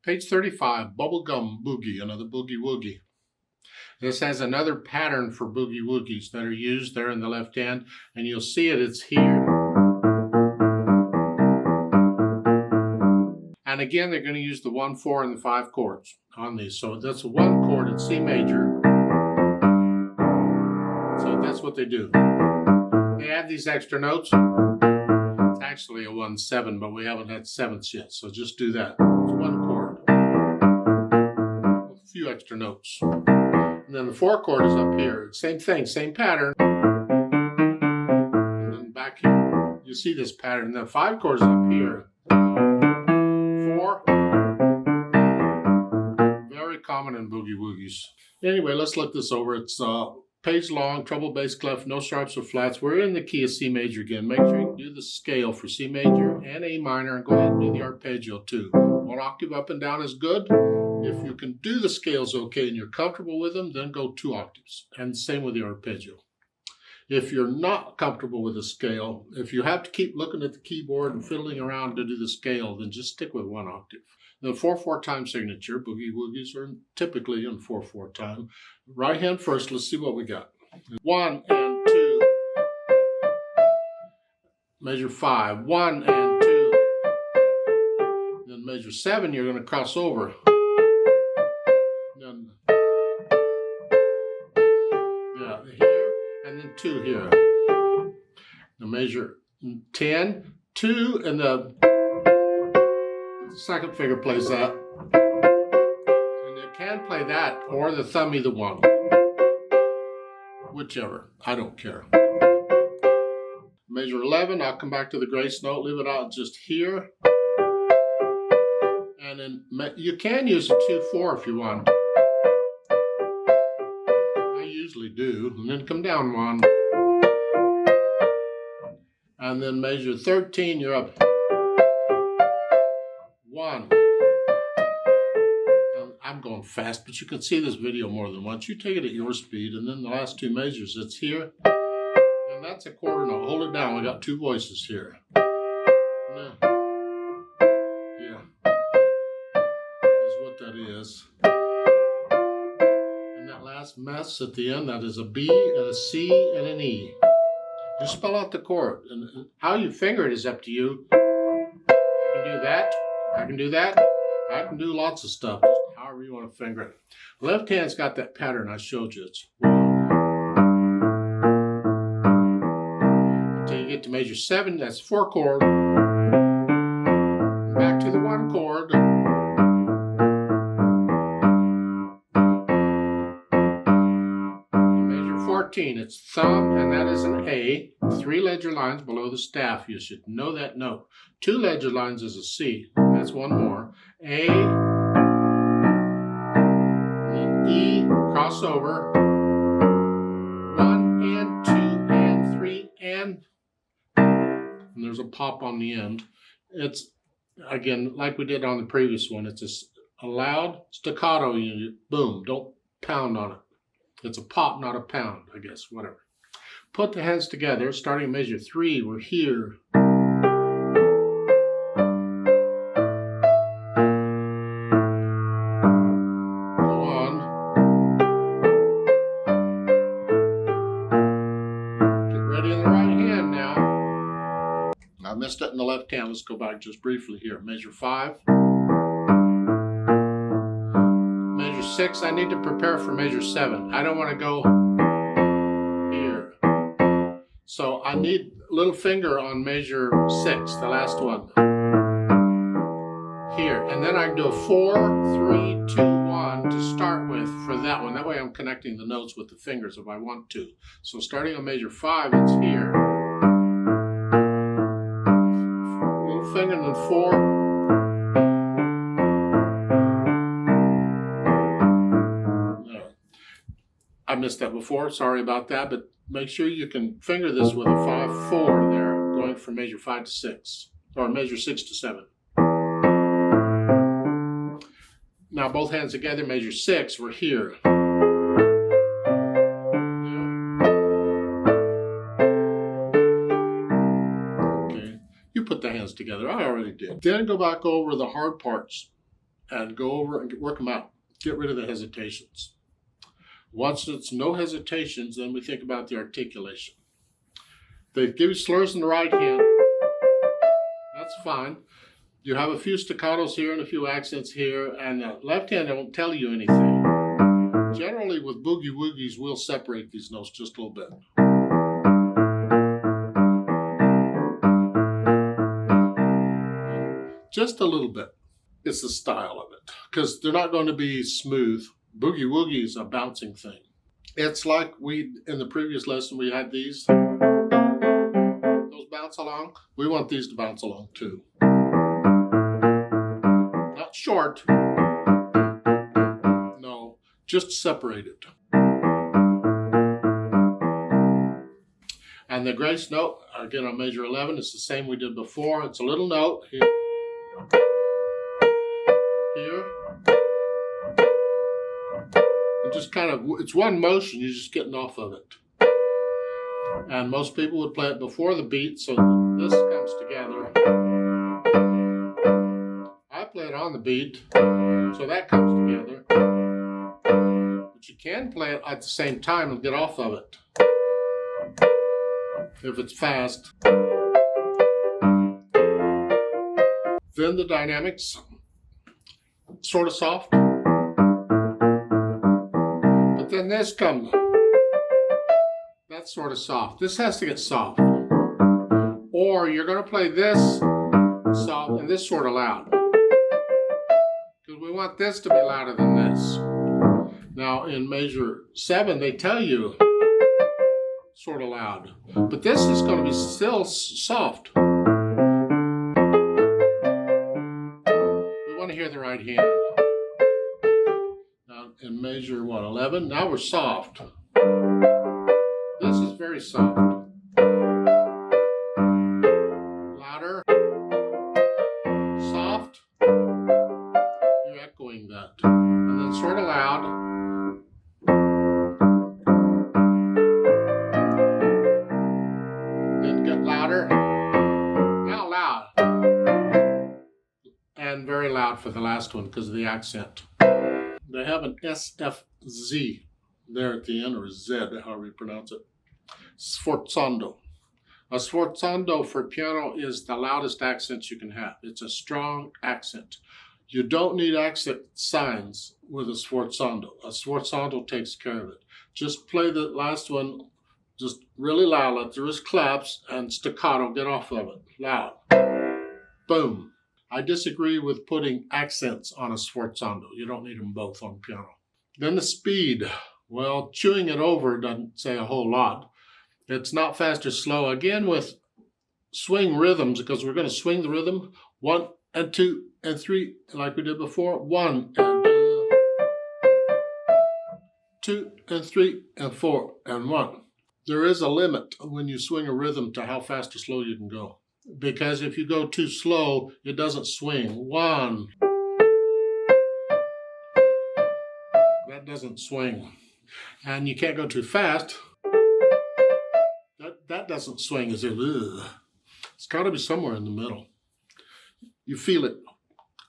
Page 35, Bubblegum Boogie, another boogie woogie. This has another pattern for boogie woogies that are used there in the left hand, and you'll see it, it's here. And again, they're going to use the 1, 4, and the 5 chords on these. So that's a 1 chord in C major. So that's what they do. They add these extra notes. It's actually a 1, 7, but we haven't had 7ths yet. So just do that. It's 1 chord. A few extra notes. And then the 4 chord is up here. Same thing, same pattern. And then back here, you see this pattern. The 5 chord is up here. 4. Very common in boogie woogies. Anyway, let's look this over. It's page long, treble, bass, clef, no sharps or flats. We're in the key of C major again. Make sure you do the scale for C major and A minor, and go ahead and do the arpeggio too. 1 octave up and down is good. If you can do the scales okay and you're comfortable with them, then go 2 octaves. And same with the arpeggio. If you're not comfortable with the scale, if you have to keep looking at the keyboard and fiddling around to do the scale, then just stick with 1 octave. The 4/4 time signature, boogie woogies are typically in 4/4 time. Right hand first, let's see what we got. 1 and 2. Measure 5, 1 and 2. Then measure 7, you're going to cross over. Then, yeah, here, and then 2 here. Now measure 10, 2, and the second finger plays that. And you can play that or the thumb, either one. Whichever, I don't care. Measure 11, I'll come back to the grace note, leave it out just here. And then you can use a 2/4 if you want. I usually do. And then come down 1. And then measure 13, you're up 1. I'm going fast, but you can see this video more than once. You take it at your speed, and then the last 2 measures, it's here. And that's a quarter note. Hold it down. We got 2 voices here. Now, yeah. Is what that is. And that last mess at the end, that is a B and a C and an E. Just spell out the chord. And how you finger it is up to you. I can do that. I can do that. I can do lots of stuff, just however you want to finger it. Left hand's got that pattern I showed you. It's 1. Until you get to measure 7, that's 4 chord. Back to the 1 chord. Measure 14, it's thumb, and that is an A. 3 ledger lines below the staff. You should know that note. 2 ledger lines is a C. That's 1 more. A, and E, cross over. 1 and 2 and 3 and there's a pop on the end. It's, again, like we did on the previous one, it's a loud staccato unit. Boom, don't pound on it. It's a pop, not a pound, I guess, whatever. Put the hands together, starting at measure 3, we're here. I missed it in the left hand. Let's go back just briefly here. Measure 5. Measure 6. I need to prepare for measure 7. I don't want to go here. So I need little finger on measure 6, the last one. Here. And then I can do a 4, 3, 2, 1 to start with for that one. That way I'm connecting the notes with the fingers if I want to. So starting on measure 5, it's here. Finger and then 4. I missed that before, sorry about that, but make sure you can finger this with a 5/4 there, going from measure 5 to 6, or measure 6 to 7. Now both hands together, measure 6, we're here. Put the hands together. I already did. Then go back over the hard parts and go over and work them out. Get rid of the hesitations. Once it's no hesitations, then we think about the articulation. They give you slurs in the right hand. That's fine. You have a few staccatos here and a few accents here, and the left hand won't tell you anything. Generally, with boogie woogies, we'll separate these notes just a little bit. Just a little bit. It's the style of it, because they're not going to be smooth. Boogie woogie is a bouncing thing. It's like in the previous lesson, we had these. Those bounce along. We want these to bounce along too. Not short. No, just separated. And the grace note, again on measure 11, it's the same we did before. It's a little note here. Here. And just kind of, it's one motion, you're just getting off of it. And most people would play it before the beat, so this comes together. I play it on the beat, so that comes together. But you can play it at the same time and get off of it. If it's fast. Then the dynamics, sort of soft. But then this comes. That's sort of soft. This has to get soft. Or you're going to play this soft and this sort of loud. Because we want this to be louder than this. Now in measure 7, they tell you sort of loud. But this is going to be still soft. We want to hear the right hand. Now in measure 11, now we're soft. This is very soft. Louder. Soft. You're echoing that. And then sort of loud. Then get louder. Now loud. And very loud for the last one because of the accent. They have an SFZ there at the end, or Z, however you pronounce it. Sforzando. A sforzando for piano is the loudest accent you can have. It's a strong accent. You don't need accent signs with a sforzando. A sforzando takes care of it. Just play the last one just really loud. Let the wrist claps and staccato. Get off of it. Loud. Boom. I disagree with putting accents on a sforzando. You don't need them both on piano. Then the speed. Well, chewing it over doesn't say a whole lot. It's not fast or slow. Again, with swing rhythms, because we're going to swing the rhythm 1 and 2 and 3, like we did before. 1 and 2 and 3 and 4 and 1. There is a limit when you swing a rhythm to how fast or slow you can go. Because if you go too slow, it doesn't swing. 1. That doesn't swing. And you can't go too fast. That doesn't swing as if, ugh. It's got to be somewhere in the middle. You feel it.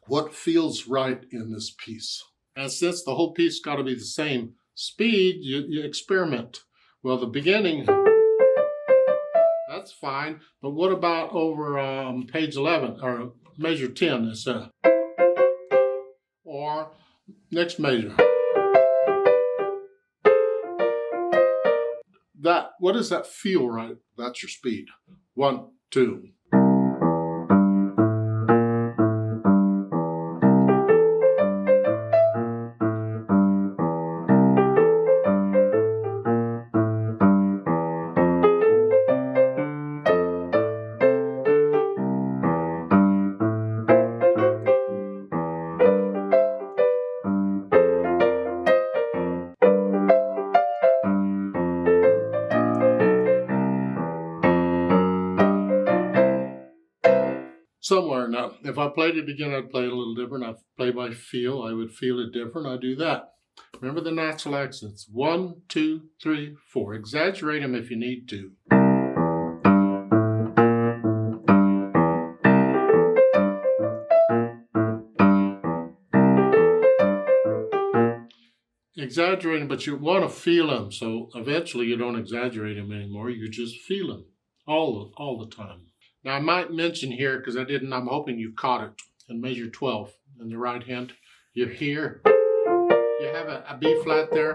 What feels right in this piece? And since the whole piece got to be the same speed, you experiment. Well, the beginning, that's fine. But what about over page 11, or measure 10? Or next measure. What does that feel right? That's your speed. 1, 2. Somewhere. Now, if I played it again, I'd play it a little different. I'd play by feel. I would feel it different. I do that. Remember the natural accents. 1, 2, 3, 4. Exaggerate them if you need to. exaggerating, but you want to feel them. So eventually you don't exaggerate them anymore. You just feel them all the time. Now I might mention here, because I didn't, I'm hoping you caught it, in measure 12 in the right hand. You're here. You have a B flat there.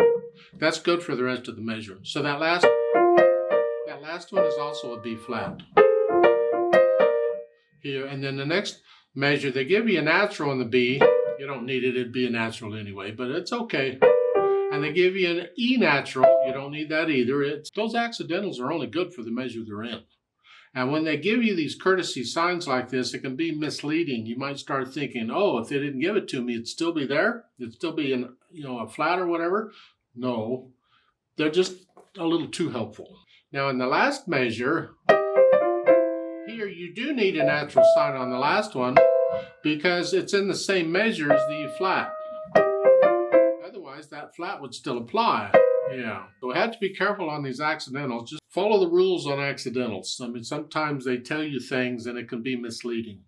That's good for the rest of the measure. So that last one is also a B flat. Here, and then the next measure, they give you a natural on the B. You don't need it, it'd be a natural anyway, but it's okay. And they give you an E natural. You don't need that either. Those accidentals are only good for the measure they're in. And when they give you these courtesy signs like this, it can be misleading. You might start thinking, oh, if they didn't give it to me, it'd still be there. It'd still be in, a flat or whatever. No, they're just a little too helpful. Now in the last measure, here you do need a natural sign on the last one because it's in the same measure as the E flat. Otherwise, that flat would still apply. Yeah, so we have to be careful on these accidentals. Just follow the rules on accidentals. I mean, sometimes they tell you things and it can be misleading.